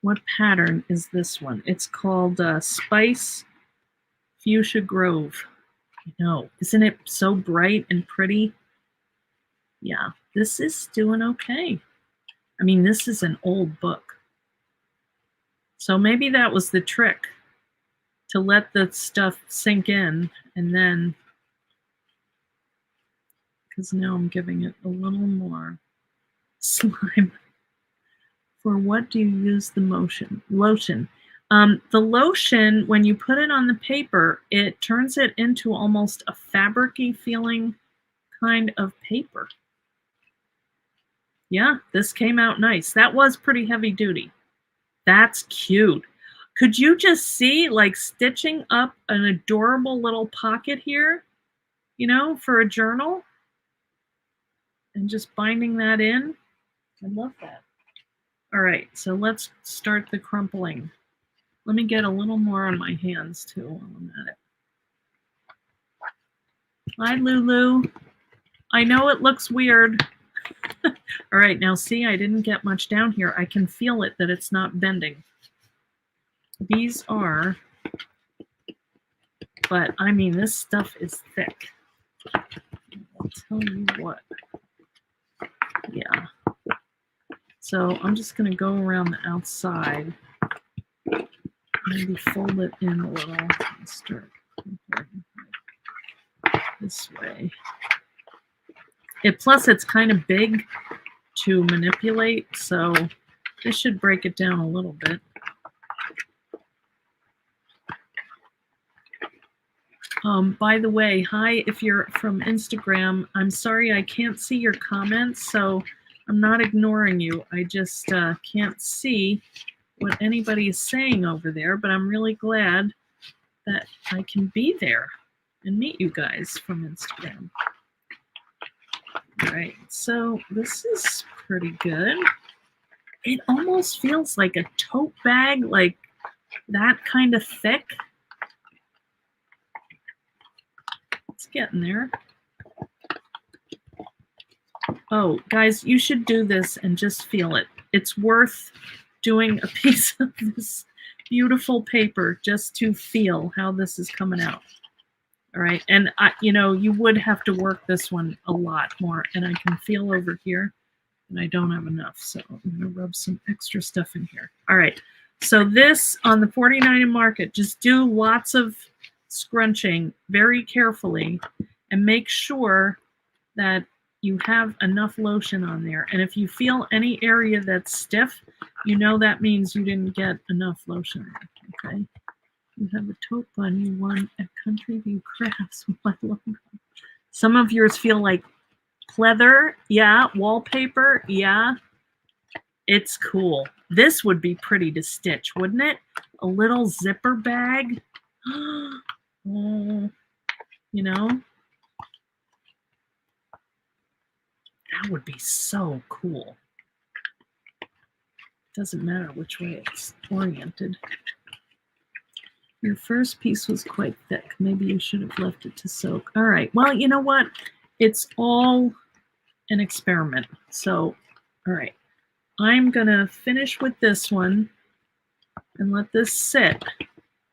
What pattern is this one? It's called Spice Fuchsia Grove. I know. Isn't it so bright and pretty? Yeah, this is doing okay. I mean, this is an old book. So maybe that was the trick, to let the stuff sink in, and then, because now I'm giving it a little more slime. For what do you use the lotion? The lotion, when you put it on the paper, it turns it into almost a fabric-y feeling kind of paper. Yeah, this came out nice. That was pretty heavy duty. That's cute. Could you just see, like, stitching up an adorable little pocket here, you know, for a journal? And just binding that in? I love that. All right, so let's start the crumpling. Let me get a little more on my hands, too, while I'm at it. Hi, Lulu. I know it looks weird. All right, now see, I didn't get much down here. I can feel it that it's not bending. These are, but I mean, this stuff is thick. I'll tell you what. Yeah. So I'm just going to go around the outside. Maybe fold it in a little and start this way. Plus, it's kind of big to manipulate, so this should break it down a little bit. By the way, hi, if you're from Instagram, I'm sorry I can't see your comments, so I'm not ignoring you. I just can't see what anybody is saying over there, but I'm really glad that I can be there and meet you guys from Instagram. All right, so this is pretty good. It almost feels like a tote bag, like that kind of thick. It's getting there. Oh, guys, you should do this and just feel it. It's worth doing a piece of this beautiful paper just to feel how this is coming out. All right, and you know, you would have to work this one a lot more, and I can feel over here, and I don't have enough, so I'm gonna rub some extra stuff in here. All right, so this on the 49 and market, just do lots of scrunching very carefully, and make sure that you have enough lotion on there. And if you feel any area that's stiff, you know that means you didn't get enough lotion, okay? You have a tote bun you won at Country View Crafts with my logo. Some of yours feel like pleather. Yeah. Wallpaper. Yeah. It's cool. This would be pretty to stitch, wouldn't it? A little zipper bag. Oh, you know? That would be so cool. Doesn't matter which way it's oriented. Your first piece was quite thick. Maybe you should have left it to soak. All right. Well, you know what? It's all an experiment. So, all right. I'm going to finish with this one and let this sit.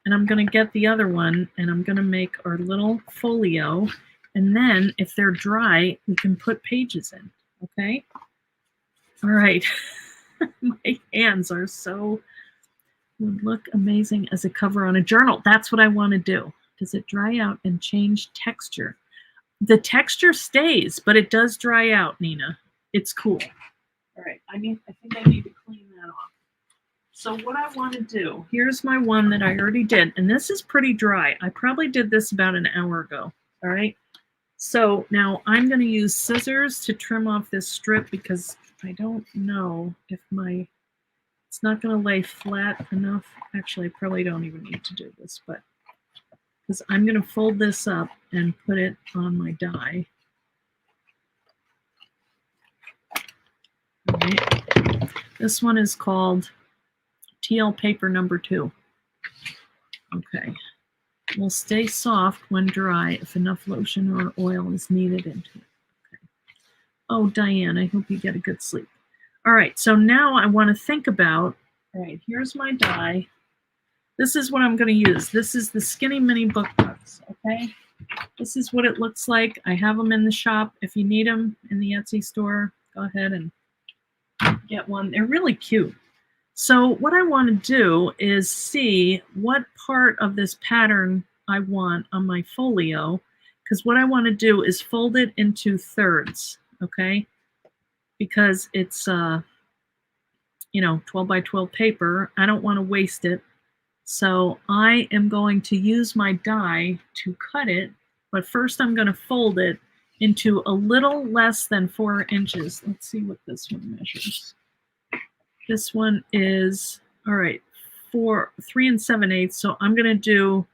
And I'm going to get the other one and I'm going to make our little folio. And then if they're dry, we can put pages in. Okay? All right. My hands are so... would look amazing as a cover on a journal. That's what I want to do. Does it dry out and change texture? The texture stays, but it does dry out, Nina. It's cool. All right, I think I need to clean that off. So what I want to do, here's my one that I already did, and this is pretty dry. I probably did this about an hour ago. All right, So now I'm going to use scissors to trim off this strip because I don't know if it's not going to lay flat enough. Actually, I probably don't even need to do this, but because I'm going to fold this up and put it on my die. All right. This one is called TL paper number 2. Okay. Will stay soft when dry if enough lotion or oil is kneaded into it. Okay. Oh, Diane, I hope you get a good sleep. All right, so now I want to think about, all right, here's my die. This is what I'm going to use. This is the Skinny Mini Book Books, okay? This is what it looks like. I have them in the shop. If you need them in the Etsy store, go ahead and get one. They're really cute. So what I want to do is see what part of this pattern I want on my folio, because what I want to do is fold it into thirds, okay? Because it's, 12 by 12 paper. I don't want to waste it. So I am going to use my die to cut it, but first I'm going to fold it into a little less than 4 inches. Let's see what this one measures. This one is, all right, 3 7/8. So I'm going to do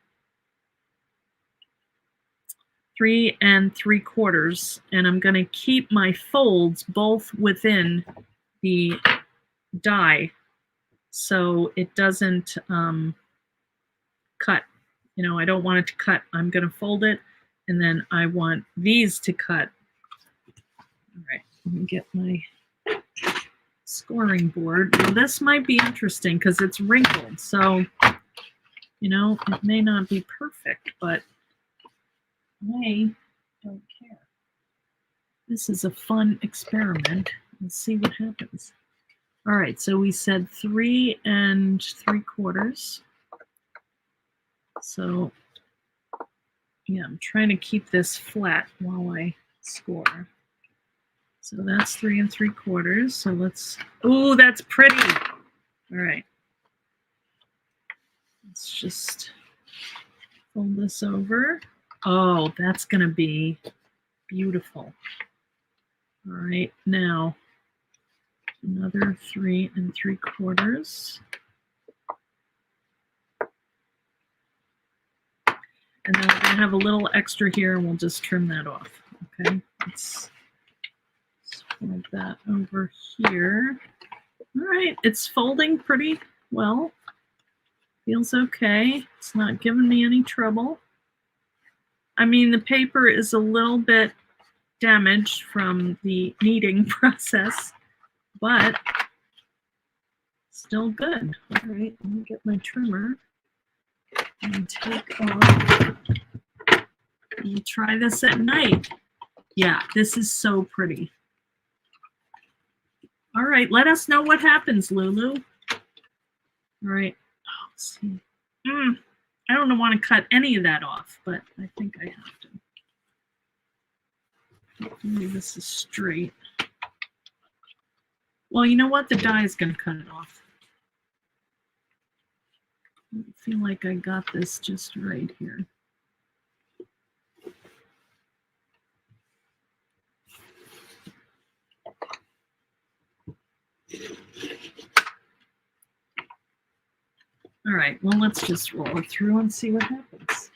3 3/4, and I'm going to keep my folds both within the die so it doesn't cut. I don't want it to cut. I'm going to fold it, and then I want these to cut. All right, let me get my scoring board. Now, this might be interesting because it's wrinkled, so it may not be perfect, but I don't care. This is a fun experiment. Let's see what happens. All right, so we said 3 3/4. So yeah, I'm trying to keep this flat while I score. So that's 3 3/4. So let's, oh, that's pretty. All right. Let's just fold this over. Oh, that's going to be beautiful. All right, now another 3 3/4. And then we're going to have a little extra here, and we'll just trim that off. Okay, let's fold that over here. All right, it's folding pretty well. Feels okay. It's not giving me any trouble. I mean, the paper is a little bit damaged from the kneading process, but still good. All right, let me get my trimmer and take off. We'll try this at night. Yeah, this is so pretty. All right, let us know what happens, Lulu. All right, oh, let's see. I don't want to cut any of that off, but I think I have to. Hopefully this is straight. Well, you know what? The die is going to cut it off. I feel like I got this just right here. All right, well, let's just roll it through and see what happens.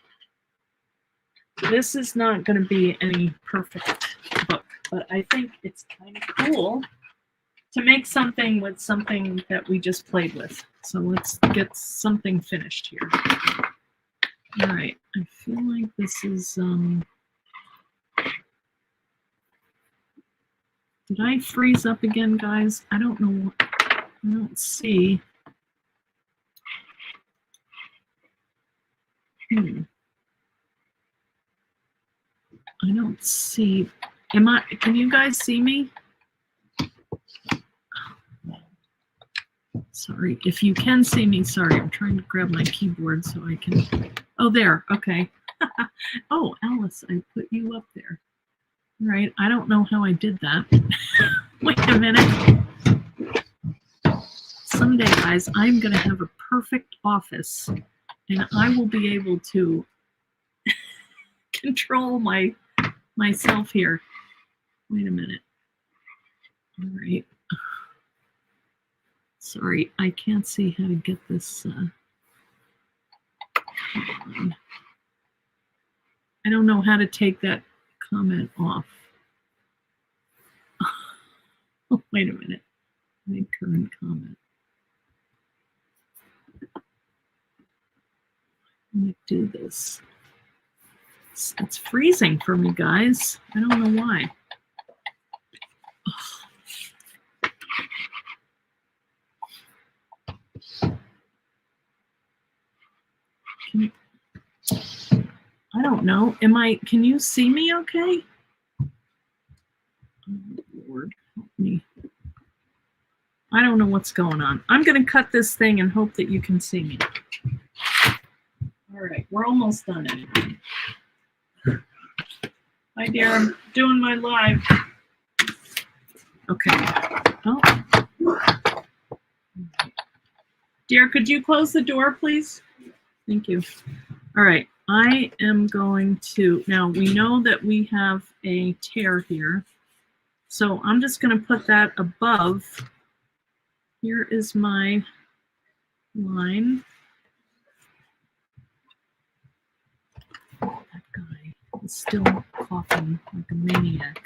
This is not going to be any perfect book, but I think it's kind of cool to make something with something that we just played with. So let's get something finished here. All right, I feel like this is, did I freeze up again, guys? I don't know. I don't see. I don't see. Can you guys see me? Sorry, if you can see me, sorry, I'm trying to grab my keyboard so I can. Oh, there, okay. Oh, Alice, I put you up there. All right, I don't know how I did that. Wait a minute. Someday, guys, I'm going to have a perfect office, and I will be able to control my myself here. Wait a minute. All right. Sorry, I can't see how to get this. I don't know how to take that comment off. Oh, wait a minute. My current comment. Let me do this. It's freezing for me, guys. I don't know why. I don't know. Can you see me okay? Oh, Lord, help me. I don't know what's going on. I'm going to cut this thing and hope that you can see me. All right, we're almost done anyway. Hi, dear. I'm doing my live. Okay. Oh. Dear, could you close the door, please? Thank you. All right. I am going to, now we know that we have a tear here. So I'm just going to put that above. Here is my line. That guy is still coughing like a maniac.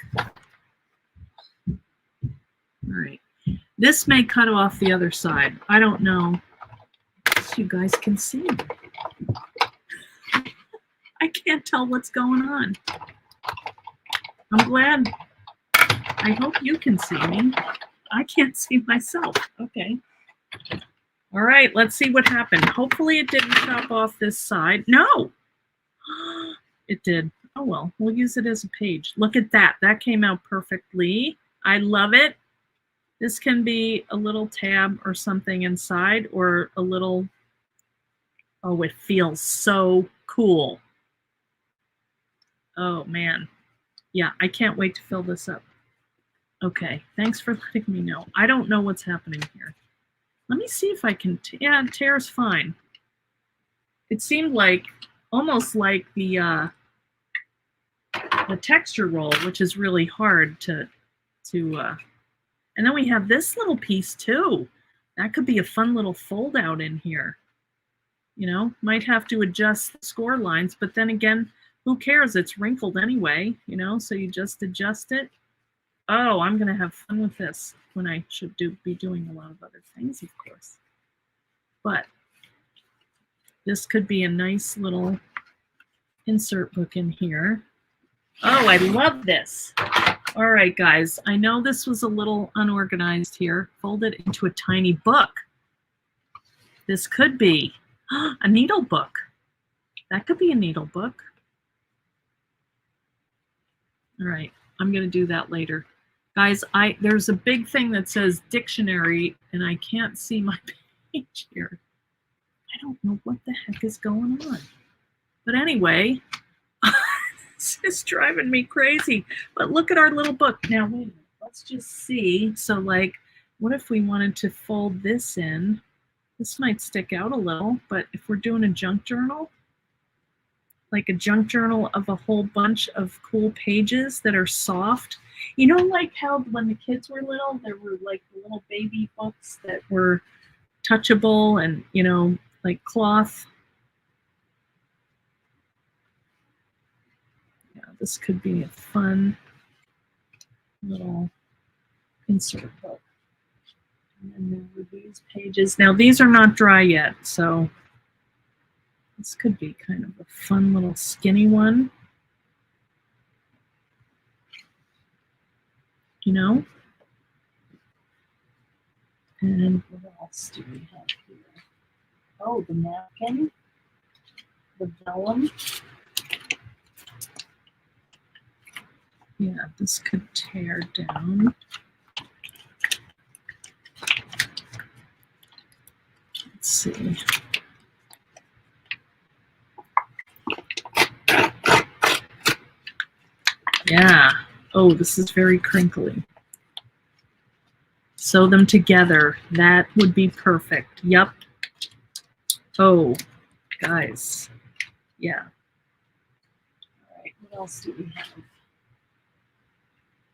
All right. This may cut off the other side. I don't know if you guys can see me. I can't tell what's going on. I'm glad. I hope you can see me. I can't see myself. Okay. All right, let's see what happened. Hopefully it didn't chop off this side. No, it did. Oh, well, we'll use it as a page. Look at that. That came out perfectly. I love it. This can be a little tab or something inside, or a little, oh, it feels so cool. Oh, man. Yeah, I can't wait to fill this up. Okay, thanks for letting me know. I don't know what's happening here. Let me see if I can, yeah, tear's fine. It seemed like, almost like the texture roll, which is really hard to and then we have this little piece too. That could be a fun little fold out in here. You know, might have to adjust the score lines, but then again, who cares? It's wrinkled anyway, you know, so you just adjust it. Oh, I'm going to have fun with this when I should be doing a lot of other things, of course. But this could be a nice little insert book in here. Oh, I love this. All right, guys. I know this was a little unorganized here. Fold it into a tiny book. This could be a needle book. That could be a needle book. All right, I'm going to do that later. Guys, there's a big thing that says dictionary, and I can't see my page here. I don't know what the heck is going on. But anyway, this is driving me crazy. But look at our little book. Now, wait a minute. Let's just see. So, like, what if we wanted to fold this in? This might stick out a little, but if we're doing a junk journal, like a junk journal of a whole bunch of cool pages that are soft. You know, like how when the kids were little, there were like little baby books that were touchable and, you know, like cloth. Yeah, this could be a fun little insert book. And then there were these pages. Now, these are not dry yet, so this could be kind of a fun little skinny one. You know? And what else do we have here? Oh, the napkin, the vellum. Yeah, this could tear down. Let's see. Yeah. Oh, this is very crinkly. Sew them together. That would be perfect. Yep. Oh, guys. Yeah. All right. What else do we have?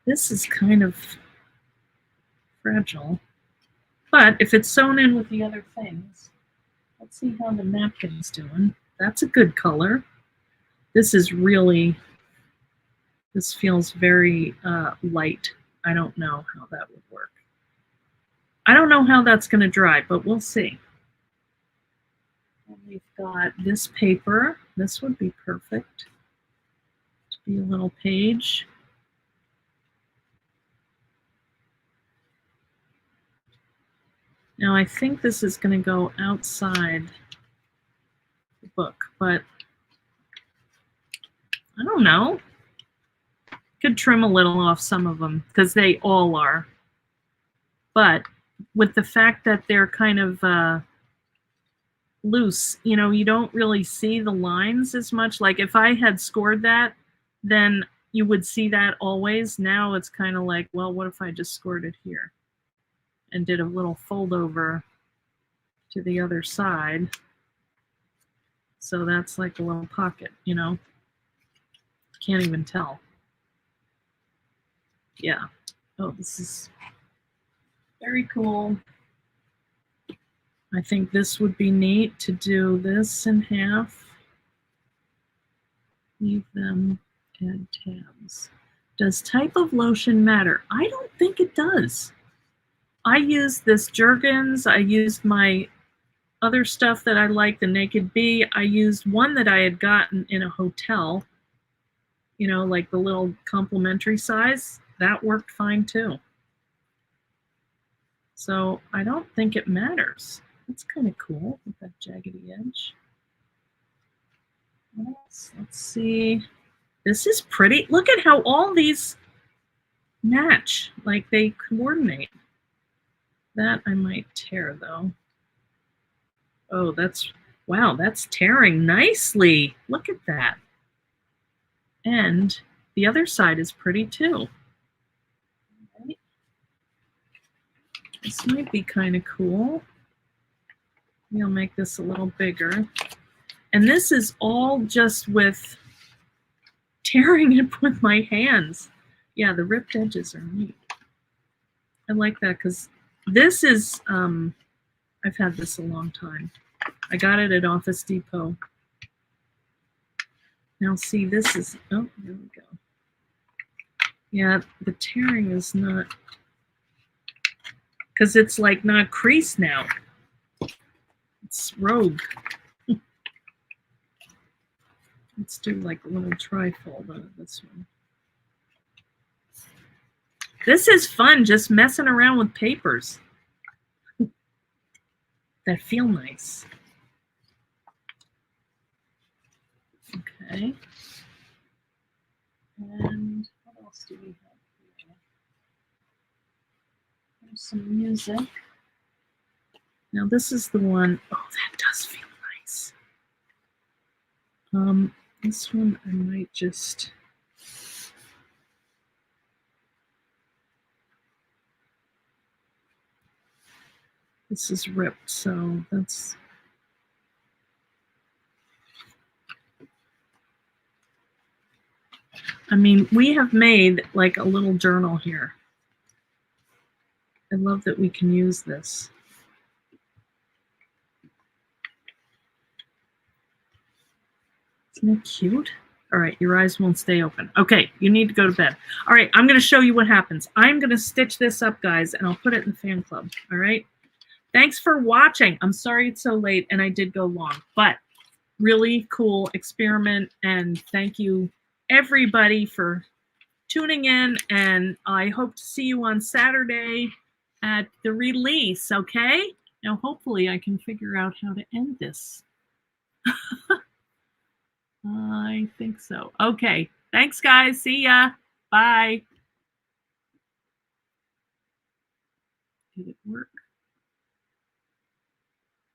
This is kind of fragile, but if it's sewn in with the other things, let's see how the napkin's doing. That's a good color. This is really, this feels very light. I don't know how that would work. I don't know how that's going to dry, but we'll see. And we've got this paper. This would be perfect to be a little page. Now I think this is going to go outside the book, but I don't know. Could trim a little off some of them because they all are. But with the fact that they're kind of loose, you know, you don't really see the lines as much. Like if I had scored that, then you would see that always. Now it's kind of like, well, what if I just scored it here and did a little fold over to the other side? So that's like a little pocket, you know. Can't even tell. Yeah. Oh, this is very cool. I think this would be neat to do this in half. Leave them, add tabs. Does type of lotion matter? I don't think it does. I used this Jergens. I used my other stuff that I like, the Naked Bee. I used one that I had gotten in a hotel, you know, like the little complimentary size. That worked fine too. So I don't think it matters. That's kind of cool with that jaggedy edge. Let's see. This is pretty. Look at how all these match, like they coordinate. That I might tear though. Oh, that's, wow, that's tearing nicely. Look at that. And the other side is pretty too. Right. This might be kind of cool. Maybe I'll make this a little bigger. And this is all just with tearing it with my hands. Yeah, the ripped edges are neat. I like that because this is, I've had this a long time. I got it at Office Depot. Now see, this is, oh, there we go. Yeah, the tearing is not, because it's like not creased now. It's rogue. Let's do like a little trifold on this one. This is fun, just messing around with papers that feel nice. Okay. And what else do we have here? There's some music. Now this is the one, oh, that does feel nice. This one I might just, this is ripped, so that's, I mean, we have made like a little journal here. I love that we can use this. Isn't it cute? All right, your eyes won't stay open. Okay, you need to go to bed. All right, I'm going to show you what happens. I'm going to stitch this up, guys, and I'll put it in the fan club. All right? Thanks for watching. I'm sorry it's so late and I did go long, but really cool experiment. And thank you, everybody, for tuning in. And I hope to see you on Saturday at the release, okay? Now, hopefully I can figure out how to end this. I think so. Okay. Thanks, guys. See ya. Bye. Did it work?